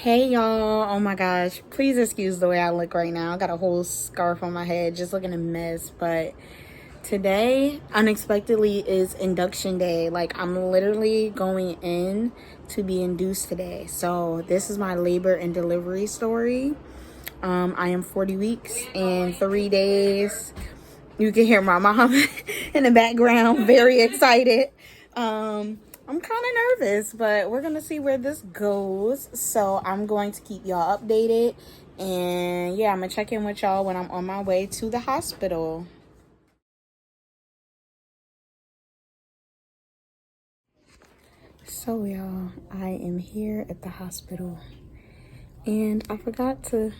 Hey y'all, oh my gosh, please excuse the way I look right now. I got a whole scarf on my head, just looking a mess. But today unexpectedly is induction day. Like, I'm literally going in to be induced today. So this is my labor and delivery story. I am 40 weeks and 3 days. You can hear my mom in the background, very excited. I'm kind of nervous, but we're going to see where this goes. So I'm going to keep y'all updated. And yeah, I'm going to check in with y'all when I'm on my way to the hospital. So y'all, I am here at the hospital. And I forgot to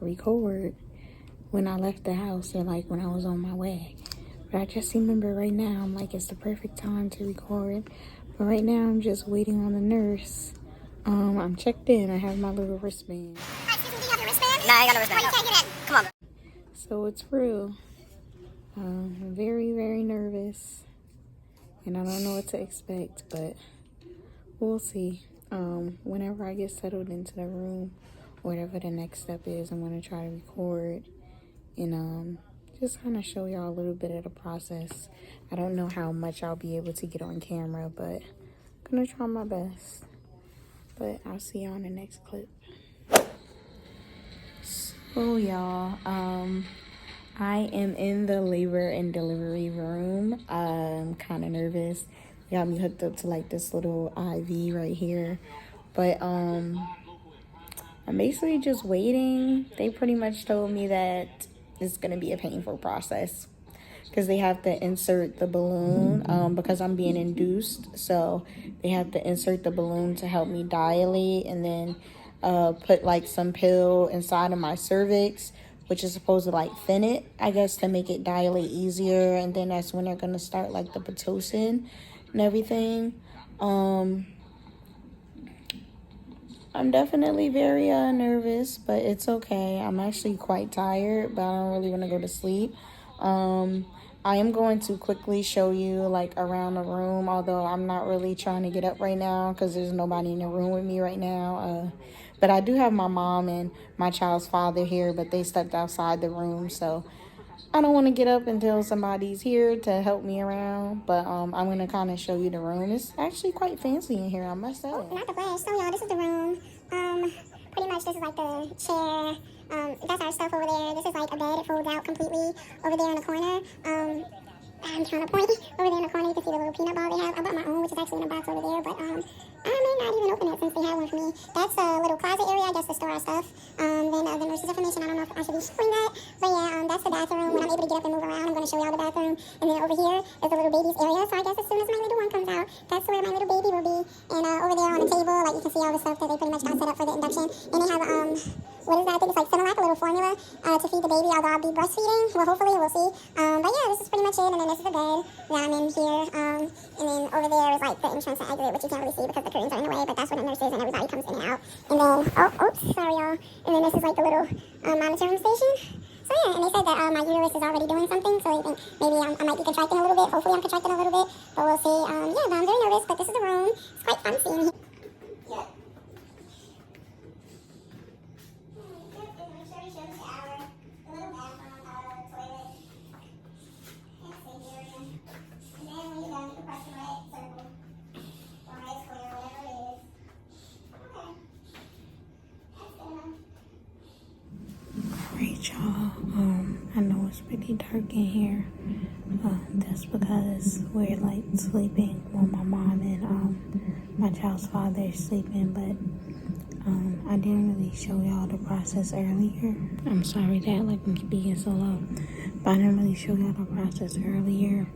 record when I left the house, or like when I was on my way. But I just remember right now, I'm like, it's the perfect time to record. But right now, I'm just waiting on the nurse. I'm checked in. I have my little wristband. Excuse me, do you have your wristband? No, I ain't got no wristband. Why you can't get in? Come on. So it's real. I'm very, very nervous. And I don't know what to expect, but we'll see. Whenever I get settled into the room, whatever the next step is, I'm going to try to record and just kind of show y'all a little bit of the process. I don't know how much I'll be able to get on camera, but I'm gonna try my best. But I'll see y'all in the next clip. So y'all, I am in the labor and delivery room. I'm kind of nervous. They got me hooked up to like this little IV right here, but I'm basically just waiting. They pretty much told me that it's gonna be a painful process because they have to insert the balloon because I'm being induced. So they have to insert the balloon to help me dilate, and then put like some pill inside of my cervix, which is supposed to like thin it, I guess, to make it dilate easier. And then that's when they're gonna start like the Pitocin and everything. I'm definitely very nervous, but it's okay. I'm actually quite tired, but I don't really want to go to sleep. I am going to quickly show you like around the room, although I'm not really trying to get up right now because there's nobody in the room with me right now. But I do have my mom and my child's father here, but they stepped outside the room, so I don't want to get up until somebody's here to help me around. But I'm going to kind of show you the room. It's actually quite fancy in here, I must say. Oh, not the flash. So y'all, this is the room. Pretty much this is like the chair. That's our stuff over there. This is like a bed. It folds out completely over there in the corner. I'm trying to point over there in the corner. You can see the little peanut ball they have. I bought my own, which is actually in a box over there, but I may not even open it since they have one for me. That's a little closet area, I guess, to store our stuff. Then the nurse's information, I don't know if I should be showing that, but yeah, that's the bathroom. When I'm able to get up and move around, I'm going to show y'all the bathroom. And then over here is the little baby's area, so I guess as soon as my little one comes out, that's where my little baby will be. And over there on the table, like, you can see all the stuff that they pretty much got set up for the induction. And they have what is that? I think it's like Similac, a little formula to feed the baby, although I'll be breastfeeding. Well, hopefully, we'll see. But yeah, this is pretty much it. And then this is the bed that I'm in here. And then over there is like the entrance to exit, which you can't really see because the curtains are in the way, but that's where the nurses and everybody comes in and out. And then, oops, sorry y'all. And then this is like the little monitoring station. So yeah, and they said that my uterus is already doing something, so they think maybe I might be contracting a little bit. Hopefully I'm contracting a little bit, but we'll see. Yeah, but I'm very nervous, but this is the room. It's quite fancy in here. Yeah. Alright, y'all. I know it's pretty dark in here. That's because we're like sleeping. Well, my mom and my child's father is sleeping, but I didn't really show y'all the process earlier. I'm sorry that like I'm speaking so low, but I didn't really show y'all the process earlier.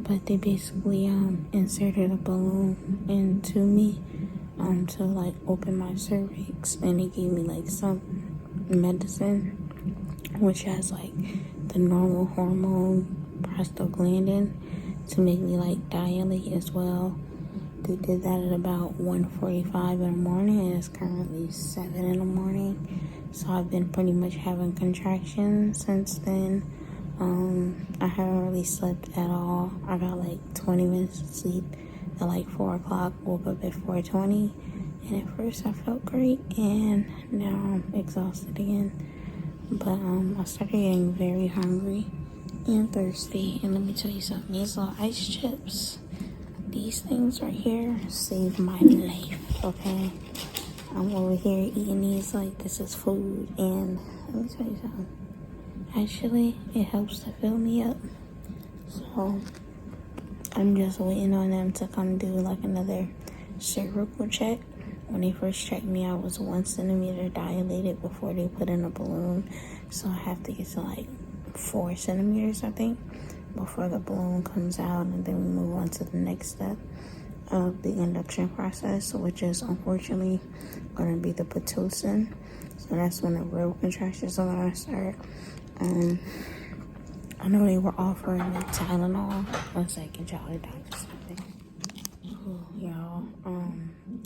But they basically inserted a balloon into me to like open my cervix, and they gave me like some medicine which has like the normal hormone prostaglandin to make me like dilate as well. They did that at about 1:45 in the morning, and it's currently 7 in the morning. So I've been pretty much having contractions since then. I haven't really slept at all. I got like 20 minutes of sleep at like 4 o'clock, woke up at 4:20, And at first I felt great, and now I'm exhausted again. But I started getting very hungry and thirsty. And let me tell you something, these little ice chips, these things right here saved my life, okay? I'm over here eating these like this is food. And let me tell you something, actually, it helps to fill me up. So I'm just waiting on them to come do like another cervical check. When they first checked me, I was 1 centimeter dilated before they put in a balloon. So I have to get to like 4 centimeters, I think, before the balloon comes out. And then we move on to the next step of the induction process, which is unfortunately going to be the Pitocin. So that's when the real contractions are going to start. I know they were offering me Tylenol. One second, y'all, the doctor's something. Y'all,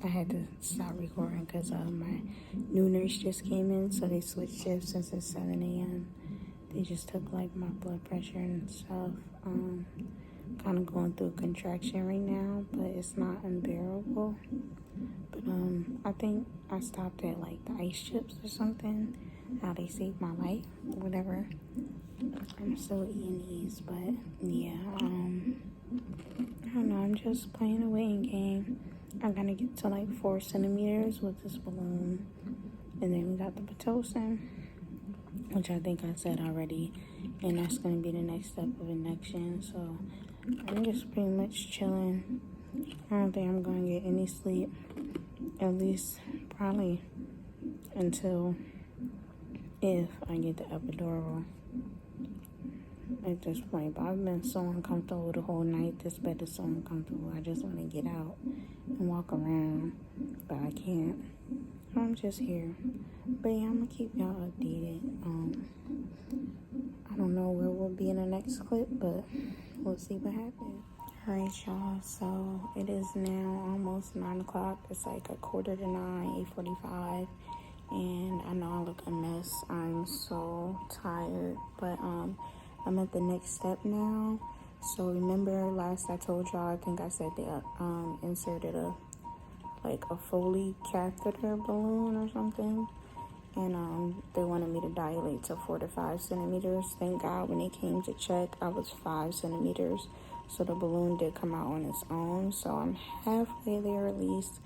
I had to stop recording because my new nurse just came in, so they switched shifts since it's 7 a.m. They just took like my blood pressure and stuff. Kind of going through a contraction right now, but it's not unbearable. But I think I stopped at like the ice chips or something. How they saved my life, whatever. I'm still eating these, but yeah, I don't know, I'm just playing a waiting game. I'm gonna get to like 4 centimeters with this balloon. And then we got the Pitocin, which I think I said already. And that's gonna be the next step of induction. So I'm just pretty much chilling. I don't think I'm gonna get any sleep. At least probably until if I get the epidural. At this point, but I've been so uncomfortable the whole night. This bed is so uncomfortable. I just want to get out and walk around, but I can't. I'm just here. But yeah, I'm gonna keep y'all updated. I don't know where we'll be in the next clip, but we'll see what happens. Alright, y'all, so it is now almost 9 o'clock. It's like 8:45, 8:45. And I know I look a mess. I'm so tired, but I'm at the next step now. So remember last I told y'all, I think I said they inserted a Foley catheter balloon or something, and they wanted me to dilate to 4 to 5 centimeters. Thank God when they came to check, I was 5 centimeters, so the balloon did come out on its own. So I'm halfway there at least.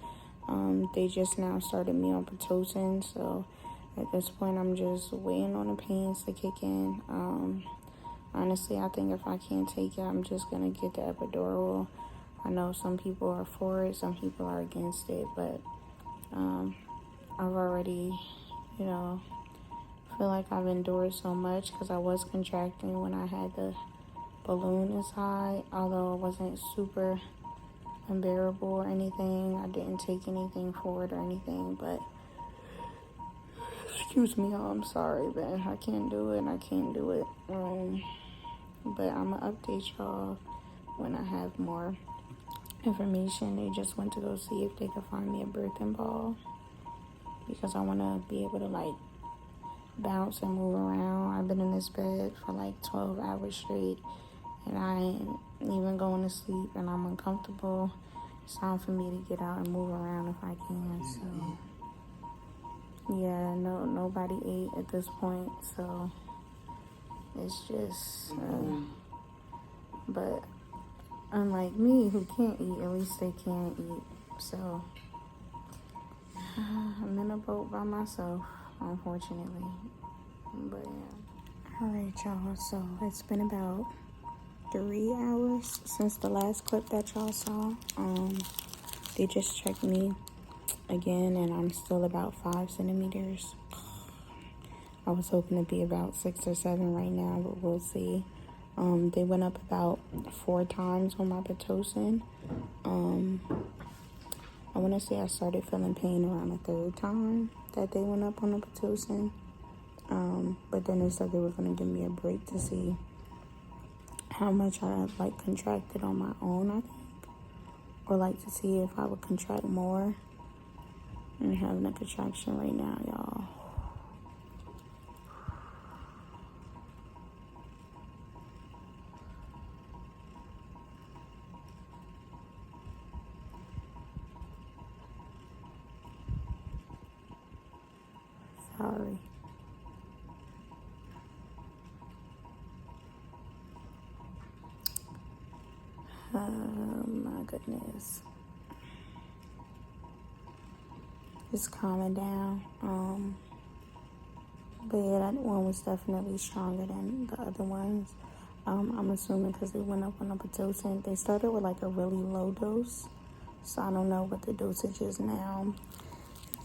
They just now started me on Pitocin, so at this point I'm just waiting on the pains to kick in. Honestly, I think if I can't take it, I'm just gonna get the epidural. I know some people are for it, some people are against it, but I've already, feel like I've endured so much because I was contracting when I had the balloon this high, although it wasn't super unbearable or anything. I didn't take anything for it or anything, but excuse me, y'all, I'm sorry, but I can't do it and I can't do it. But I'm gonna update y'all when I have more information. They just went to go see if they could find me a birthing ball because I want to be able to bounce and move around. I've been in this bed for 12 hours straight and I ain't even going to sleep and I'm uncomfortable. It's time for me to get out and move around if I can. So yeah, nobody ate at this point, so it's just but unlike me who can't eat, at least they can eat. So I'm in a boat by myself, unfortunately. But yeah. Alright, y'all, so it's been about 3 hours since the last clip that y'all saw. They just checked me again and I'm still about 5 centimeters. I was hoping to be about 6 or 7 right now, but we'll see. They went up about 4 times on my Pitocin. I want to say I started feeling pain around the 3rd time that they went up on the Pitocin. But then they said they were going to give me a break to see how much I contracted on my own, I think. Or to see if I would contract more. I'm having a contraction right now, y'all. sorry. Oh my goodness. It's calming down. But yeah, that one was definitely stronger than the other ones. I'm assuming because they went up on the Pitocin. They started with like a really low dose. So I don't know what the dosage is now.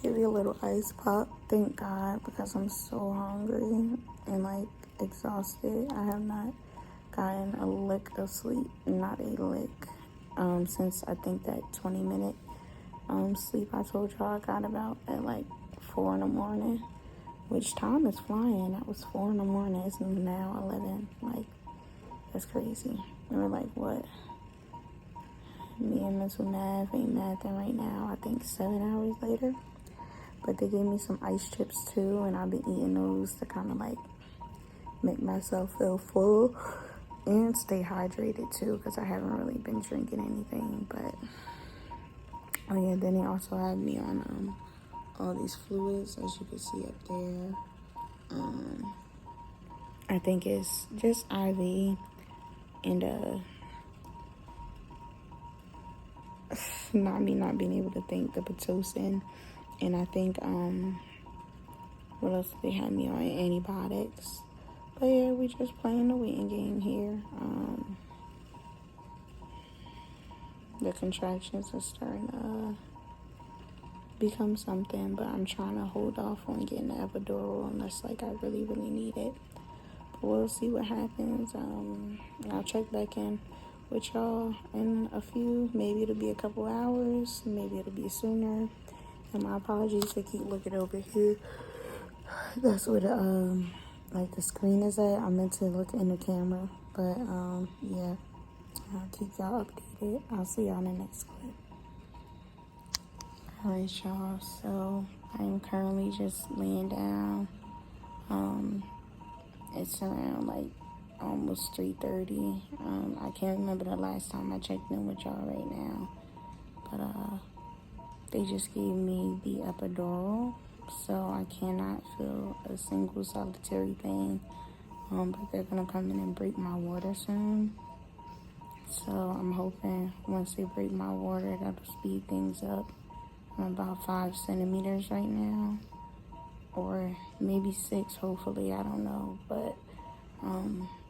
Give you a little ice pop. Thank God, because I'm so hungry and like exhausted. I have not gotten a lick of sleep. Not a lick. Since I think that 20-minute sleep I told y'all I got about at like 4 in the morning. Which time is flying. That was 4 in the morning. It's now 11. Like, that's crazy. Or like what? Me and mental math ain't mathing right now. I think 7 hours later. But they gave me some ice chips too, and I've been eating those to kind of like make myself feel full and stay hydrated too, because I haven't really been drinking anything. But oh yeah, then they also had me on all these fluids, as you can see up there. I think it's just IV and not being able to think, the Pitocin, and I think what else they had me on? Antibiotics. But yeah, we just playing the waiting game here. The contractions are starting to become something, but I'm trying to hold off on getting the epidural unless like I really need it. But we'll see what happens. I'll check back in with y'all in a few. Maybe it'll be a couple hours, maybe it'll be sooner. And my apologies to keep looking over here. That's where the like the screen is at. I meant to look in the camera, but yeah, I'll keep y'all updated. I'll see y'all in the next clip. Alright, y'all, so I'm currently just laying down. It's around like almost 3:30. I can't remember the last time I checked in with y'all right now, but they just gave me the epidural, so I cannot feel a single solitary thing. But they're gonna come in and break my water soon. So I'm hoping once they break my water, that'll speed things up. I'm about 5 centimeters right now, or maybe 6, hopefully, I don't know, but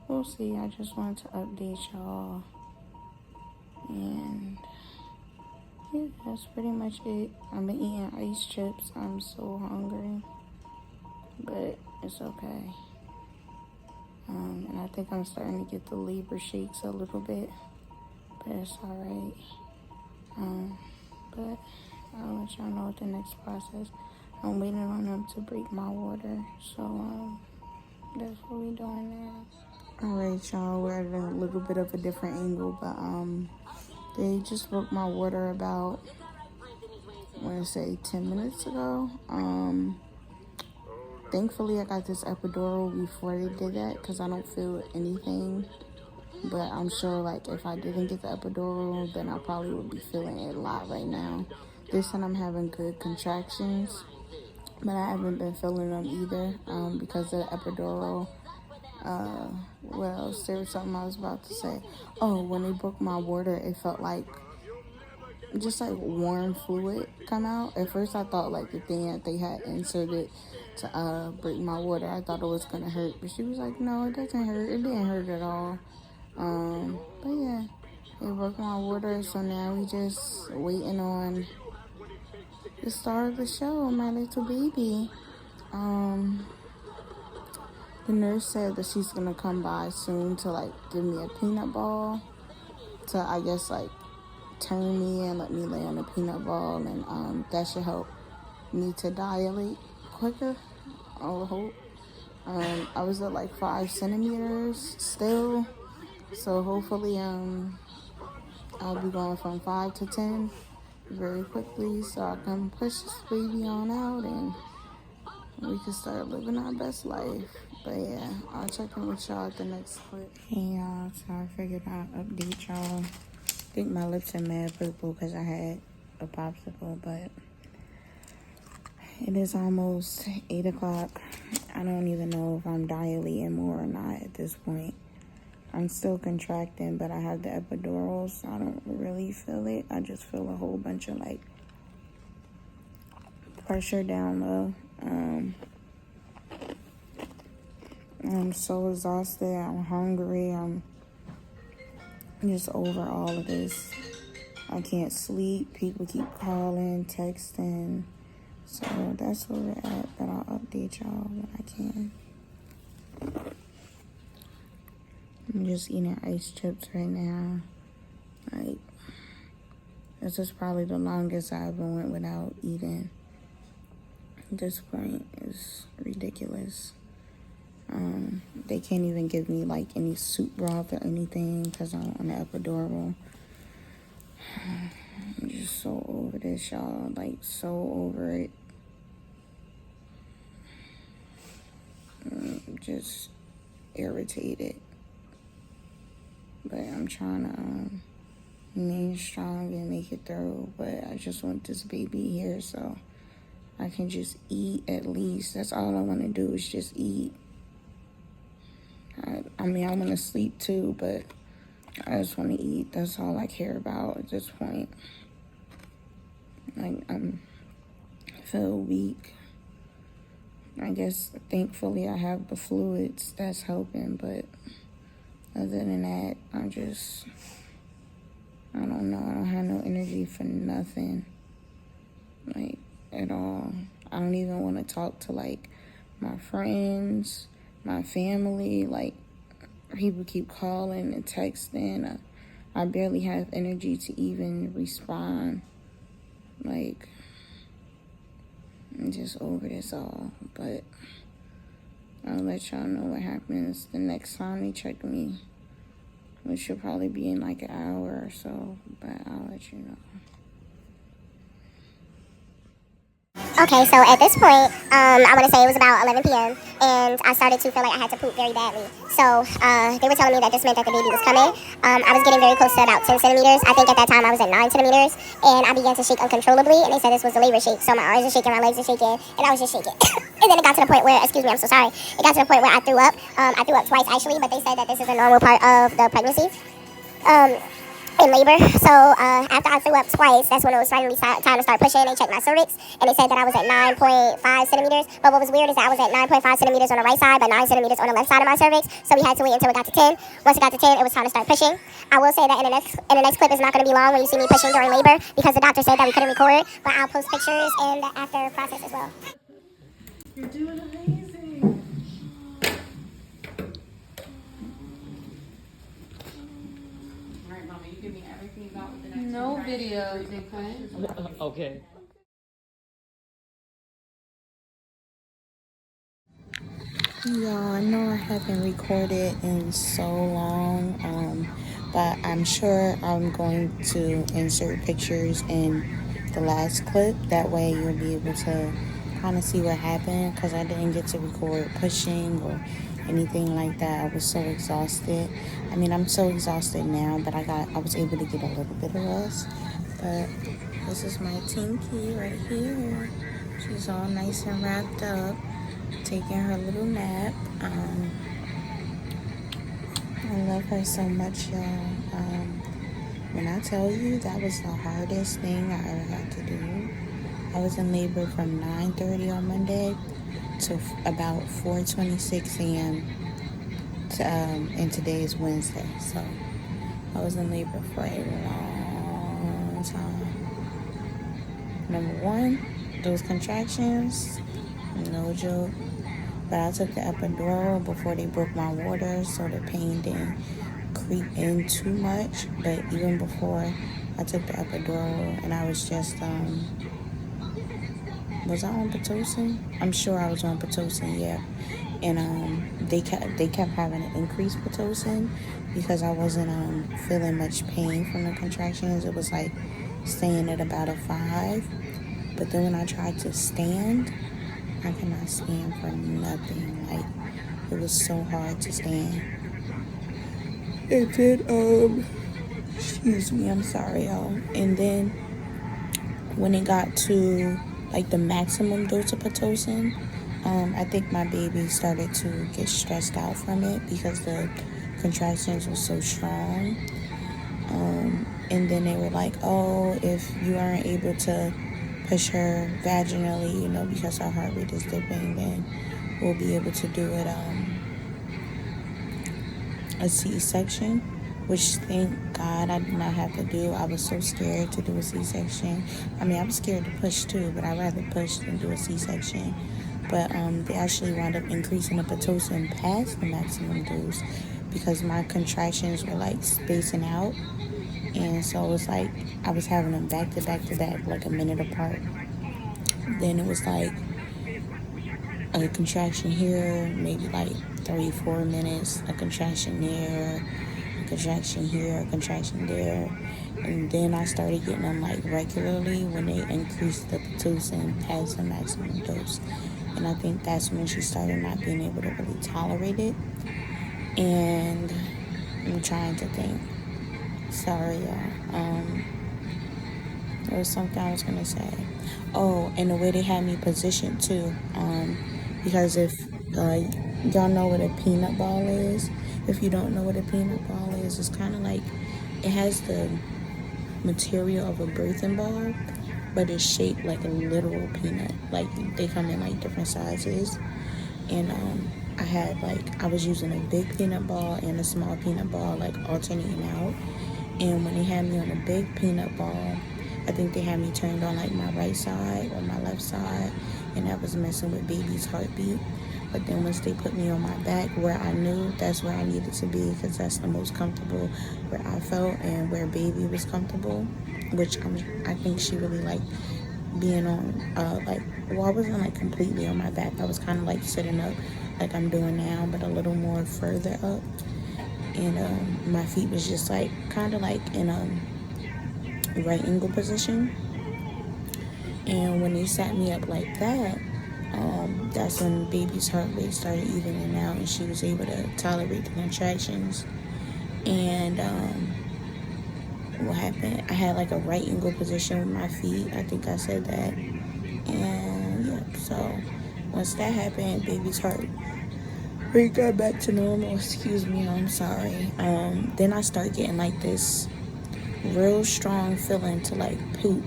we'll see. I just wanted to update y'all, and yeah, that's pretty much it. I've been eating ice chips. I'm so hungry, but it's okay. And I think I'm starting to get the labor shakes a little bit, but it's alright. But I'll let y'all know what the next process. I'm waiting on them to break my water, so that's what we're doing now. Alright, y'all, we're at a little bit of a different angle, but they just broke my water about, I want to say 10 minutes ago. Thankfully I got this epidural before they did that, because I don't feel anything. But I'm sure like if I didn't get the epidural, then I probably would be feeling it a lot right now. They said I'm having good contractions, but I haven't been feeling them either because of the epidural. What else? There was something I was about to say. Oh, when they broke my water, it felt like just like warm fluid come out. At first I thought like the thing that they had inserted to break my water, I thought it was gonna hurt, but she was like, no, it doesn't hurt. It didn't hurt at all. But yeah, they broke my water, so now we just waiting on the star of the show, my little baby. The nurse said that she's gonna come by soon to like give me a peanut ball to, I guess, like turn me and let me lay on a peanut ball, and that should help me to dilate quicker, I would hope. I was at like 5 centimeters still, so hopefully I'll be going from 5 to 10 very quickly, so I can push this baby on out and we can start living our best life. But yeah, I'll check in with y'all at the next clip. Hey y'all, so I figured I'd update y'all. I think my lips are mad purple because I had a popsicle, but It is almost 8 o'clock. I don't even know if I'm dilating more or not at this point. I'm still contracting, but I have the epidural, so I don't really feel it. I just feel a whole bunch of like pressure down low. I'm so exhausted. I'm hungry. I'm just over all of this. I can't sleep. People keep calling, texting. So that's where we're at. But I'll update y'all when I can. I'm just eating ice chips right now. Like, this is probably the longest I ever went without eating. At this point is ridiculous. They can't even give me like any soup broth or anything because I'm on the epidural. I'm just so over this, y'all. Like, so over it. I'm just irritated. But I'm trying to remain strong and make it through. But I just want this baby here so I can just eat at least. That's all I want to do is just eat. I mean, I want to sleep too, but I just want to eat. That's all I care about at this point. Like, I feel weak. I guess, thankfully, I have the fluids that's helping, but other than that, I don't know. I don't have no energy for nothing, like, at all. I don't even want to talk to, like, my friends, my family. Like, people keep calling and texting. I barely have energy to even respond. Like, I'm just over this all. But I'll let y'all know what happens the next time they check me, which should probably be in like an hour or so. But I'll let you know. Okay, so at this point, I want to say it was about 11 p.m. and I started to feel like I had to poop very badly. So they were telling me that this meant that the baby was coming. I was getting very close to about 10 centimeters. I think at that time I was at 9 centimeters, and I began to shake uncontrollably, and they said this was a labor shake. So my arms are shaking, my legs are shaking, and I was just shaking. And then it got to the point where, excuse me, I'm so sorry. It got to the point where I threw up. I threw up twice actually, but they said that this is a normal part of the pregnancy. In labor. So after I threw up twice, that's when it was finally time to start pushing. They checked my cervix, and they said that I was at 9.5 centimeters. But what was weird is that I was at 9.5 centimeters on the right side, but 9 centimeters on the left side of my cervix. So we had to wait until it got to 10. Once it got to 10, it was time to start pushing. I will say that in the next clip is not going to be long when you see me pushing during labor, because the doctor said that we couldn't record. But I'll post pictures in the after process as well. You're doing amazing. Alright, Mama, you give me everything about the next No videos, okay? Okay. Y'all, I know I haven't recorded in so long, but I'm sure I'm going to insert pictures in the last clip. That way you'll be able to kind of see what happened, because I didn't get to record pushing or anything like that. I was so exhausted. I mean, I'm so exhausted now, but I was able to get a little bit of rest. But this is my Tinky right here. She's all nice and wrapped up, taking her little nap. I love her so much, y'all. When I tell you that was the hardest thing I ever had to do, I was in labor from 9:30 on Monday to about 4:26 a.m. And today is Wednesday, so I was in labor for a long time. Number one, those contractions, no joke. But I took the epidural before they broke my water, so the pain didn't creep in too much. But even before I took the epidural, and I was just, was I on Pitocin? I'm sure I was on Pitocin, yeah. And they kept having an increased Pitocin because I wasn't feeling much pain from the contractions. It was like staying at about a 5. But then when I tried to stand, I could not stand for nothing. Like, it was so hard to stand. And then, excuse me, I'm sorry, y'all. And then when it got to like the maximum dose of Pitocin. I think my baby started to get stressed out from it because the contractions were so strong. And then they were like, oh, if you aren't able to push her vaginally, because her heart rate is dipping, then we'll be able to do it a C-section, which thank God I did not have to do. I was so scared to do a C-section. I mean, I was scared to push too, but I'd rather push than do a C-section. But they actually wound up increasing the Pitocin past the maximum dose because my contractions were like spacing out. And so it was like I was having them back to back to back, like a minute apart. Then it was like a contraction here, maybe like 3-4 minutes, a contraction there, a contraction here, a contraction there. And then I started getting them like regularly when they increased the Pitocin past the maximum dose. And I think that's when she started not being able to really tolerate it. And I'm trying to think. Sorry, y'all. There was something I was gonna say. Oh, and the way they had me positioned too. Because if y'all know what a peanut ball is, if you don't know what a peanut ball is, it's kind of like it has the material of a birthing ball, but it's shaped like a literal peanut. Like they come in like different sizes. And I was using a big peanut ball and a small peanut ball, like alternating out. And when they had me on a big peanut ball, I think they had me turned on like my right side or my left side, and that was messing with baby's heartbeat. But then once they put me on my back, where I knew that's where I needed to be, because that's the most comfortable where I felt and where baby was comfortable, which I think she really liked being on, I wasn't like completely on my back. I was kind of like sitting up like I'm doing now, but a little more further up. And my feet was just like kind of like in a right angle position. And when they sat me up like that, that's when baby's heart rate started evening out and she was able to tolerate the contractions. And what happened, I had like a right angle position with my feet. I think I said that. And yeah, so once that happened, baby's heart rate got back to normal. Excuse me, I'm sorry. Then I started getting like this real strong feeling to like poop.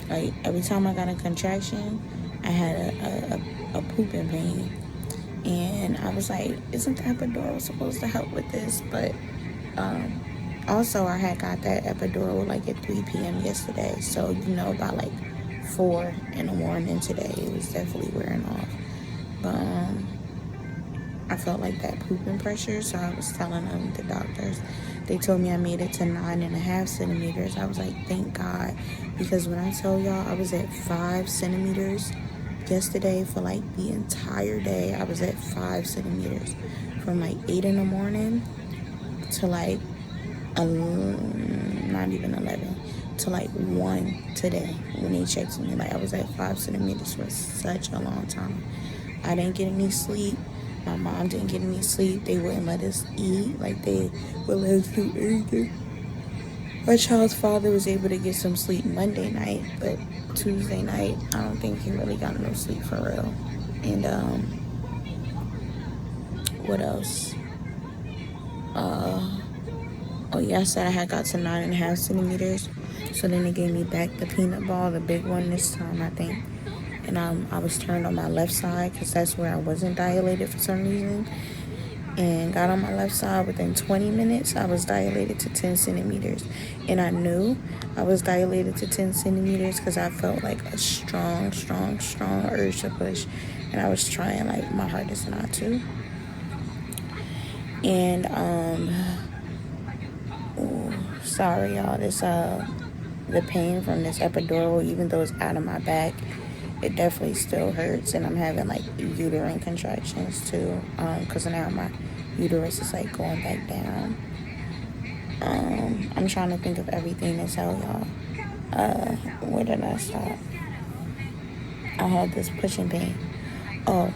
Like every time I got a contraction, I had a pooping pain. And I was like, isn't the epidural supposed to help with this? But also I had got that epidural like at 3 p.m. yesterday. So, about like 4 in the morning today, it was definitely wearing off. But I felt like that pooping pressure, so I was telling them, the doctors, they told me I made it to 9.5 centimeters. I was like, thank God, because when I tell y'all I was at 5 centimeters yesterday for like the entire day, I was at 5 centimeters from like 8 in the morning to like not even 11 to like 1 today when they checked me. Like I was at 5 centimeters for such a long time. I didn't get any sleep. My mom didn't get any sleep. They wouldn't let us eat. Like they would let us do anything. My child's father was able to get some sleep Monday night, but Tuesday night, I don't think he really got no sleep for real. And what else? Oh yeah, I said I had got to 9.5 centimeters. So then they gave me back the peanut ball, the big one this time, I think. And I was turned on my left side because that's where I wasn't dilated for some reason. And got on my left side. Within 20 minutes, I was dilated to 10 centimeters. And I knew I was dilated to 10 centimeters because I felt like a strong urge to push. And I was trying like my hardest not to. And, sorry y'all, this, the pain from this epidural, even though it's out of my back, it definitely still hurts, and I'm having like uterine contractions too, because now my uterus is like going back down. I'm trying to think of everything to tell y'all. Where did I stop? I had this pushing pain. Oh,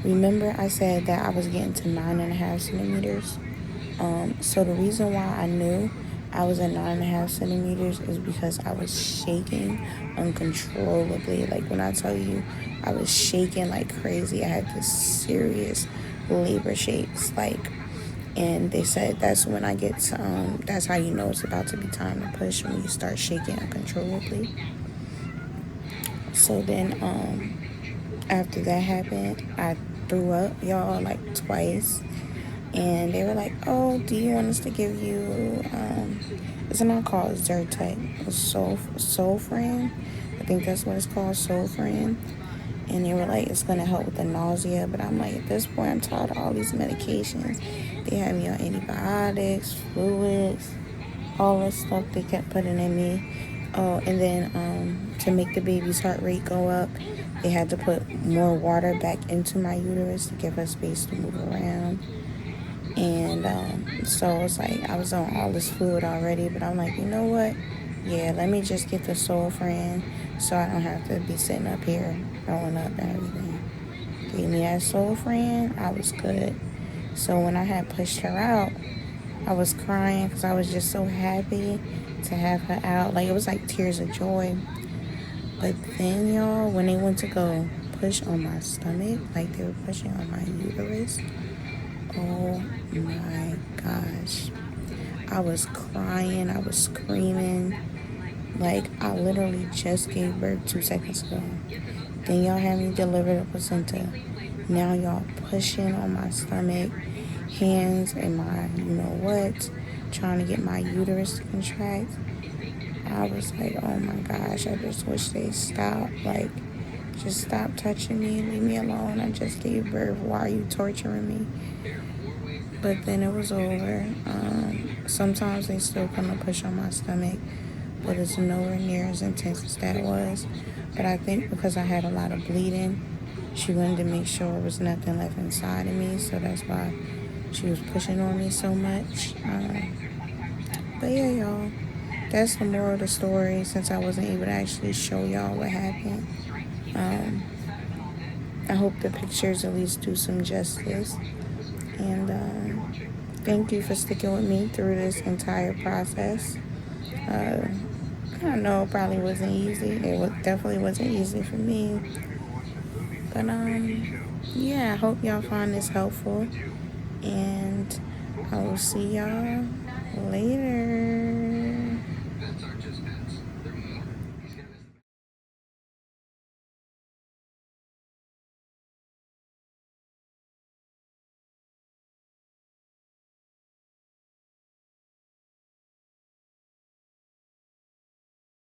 remember I said that I was getting to 9.5 centimeters? So the reason why I knew I was at 9.5 centimeters is because I was shaking uncontrollably. Like, when I tell you I was shaking like crazy, I had this serious labor shakes. Like, and they said that's when I get to, that's how you know it's about to be time to push, when you start shaking uncontrollably. So then, after that happened, I threw up, y'all, like twice. And they were like, oh, do you want us to give you, it's not called Zyrtec, it's Soul Friend. I think that's what it's called, Soul Friend. And they were like, it's going to help with the nausea. But I'm like, at this point, I'm tired of all these medications. They had me on antibiotics, fluids, all this stuff they kept putting in me. Oh, and then to make the baby's heart rate go up, they had to put more water back into my uterus to give her space to move around. And so it's like I was on all this fluid already, but I'm like, you know what? Yeah, let me just get the Soul Friend so I don't have to be sitting up here throwing up and everything. Gave me that Soul Friend, I was good. So when I had pushed her out, I was crying because I was just so happy to have her out. Like, it was like tears of joy. But then, y'all, when they went to go push on my stomach, like they were pushing on my uterus, oh my gosh. I was crying. I was screaming. Like, I literally just gave birth 2 seconds ago. Then y'all had me deliver the placenta. Now y'all pushing on my stomach, hands and my, you know what, trying to get my uterus to contract. I was like, oh my gosh, I just wish they stopped. Like, just stop touching me. Leave me alone. I just gave birth. Why are you torturing me? But then it was over. Sometimes they still come to push on my stomach, but it's nowhere near as intense as that was. But I think because I had a lot of bleeding, she wanted to make sure there was nothing left inside of me, so that's why she was pushing on me so much. But yeah, y'all, that's the moral of the story, since I wasn't able to actually show y'all what happened. I hope the pictures at least do some justice. And thank you for sticking with me through this entire process. I know it probably wasn't easy. Definitely wasn't easy for me. But yeah, I hope y'all find this helpful. And I will see y'all later.